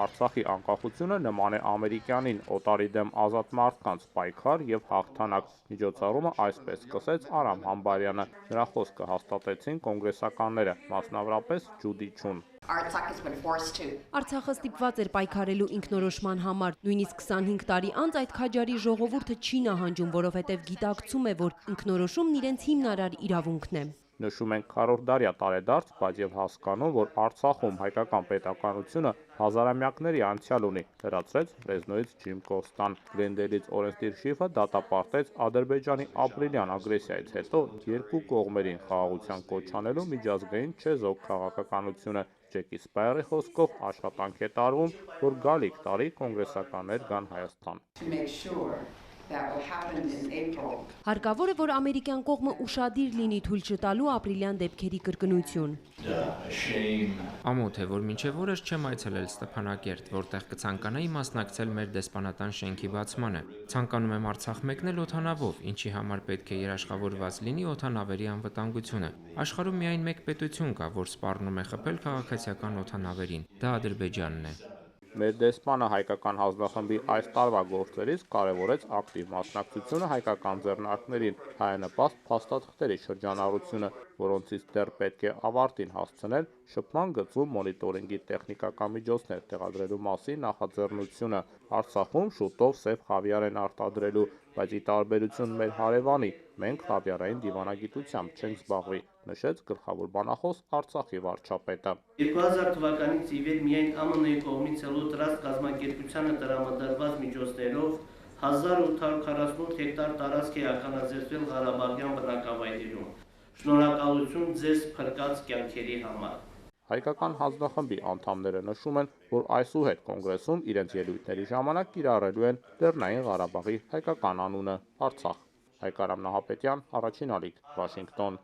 Արցախի անկախությունը նման է ամերիկյանին, օտարի դեմ ազատ մարդկանց պայքար և հաղթանակ։ Միջոցառումը այսպես սկսեց Արամ Համբարյանը։ Նրա խոսքը հաստատեցին կոնգրեսականները, մասնավորապես Ջուդի Չուն։ Արցախը ստիպված էր պայքարելու ինքնորոշման համար։ Նույնիսկ 25 տարի անց այդ քաջարի ժողովուրդը չի նահանջում, որովհետև գիտակցում է, որ ինքնորոշումն իրենց հիմնարար իրավունքն է։ Նշում ենք քառորդդարյա տարեդարձ, բայց և հասկանում, որ Արցախում հայկական պետականությունը հազարամյակների անցյալ ունի, լրացրեց Ռեզնոյից Ջիմ Կոստան։ Գրենդելից օրենսդիր շիֆը դատապարտեց Ադրբեջանի ապրիլյան ագրեսիայից հետո երկու կողմերին խաղաղության կոչ անելու միջազգային չեզոք քաղաքականությունը։ Ջեկի Սպայերի խոսքով աշխատանք է տարվում, որ գալիք տարի կոնգրեսականներ գան Հայաստան։ Հարկավոր է, որ ամերիկյան կողմը ուշադիր լինի թույլ չտալու ապրիլյան դեպքերի կրկնություն։ Ամոթ է, որ մինչև օրս չեմ այցելել Ստեփանակերտ, որտեղ կցանկանայի մասնակցել մեր դեսպանատան շենքի բացմանը։ Ցանկանում եմ Արցախ մեկնել օդանավով, ինչի համար պետք է երաշխավորված լինի օդանավերի անվտանգությունը։ Աշխարհում միայն մեկ պետություն կա, որ սպառնում է խփել քաղաքացիական օդանավերին։ Դա Ադրբեջանն է։ Մեր դեսպանը հայկական հանձնախմբի այս տարվա գործերից կարևորեց ակտիվ մասնակցությունը հայկական ձեռնարկներին, հայանպաստ փաստաթղթերի շրջանառությունը, որոնցից դեռ պետք է ավարտին հասցնել շփման գծում մոնիտորինգի տեխնիկական միջոցներ տեղադրելու մասին նախաձեռնությունը։ Արցախում շուտով սև խավիար են արտադրելու, բայց ի տարբերություն մեր հարևանի, մենք խավիարային դիվանագիտությամբ չենք զբաղվի, նշեց գլխավոր բանախոս Արցախի վարչապետը։ 2000 թվականից ի վեր միայն ԱՄՆ-ի կողմից ելոտրած կազմակերպությանը տրամադրված միջոցներով 1848 հեկտար տարածք է ականաձերծվել Ղարաբաղյան բնակավայրերում։ Շնորհակալություն ձեզ փրկած կյանքերի համար։ Հայկական հանձնախմբի անդամները նշում են, որ այսուհետ կոնգրեսում իրենց ելույթների ժամանակ կիրառելու են Լեռնային Ղարաբաղի հայկական անունը՝ Արցախ։ Հայկ Արամ Նահապետյան, Առաջին ալիք, Վաշինգտոն։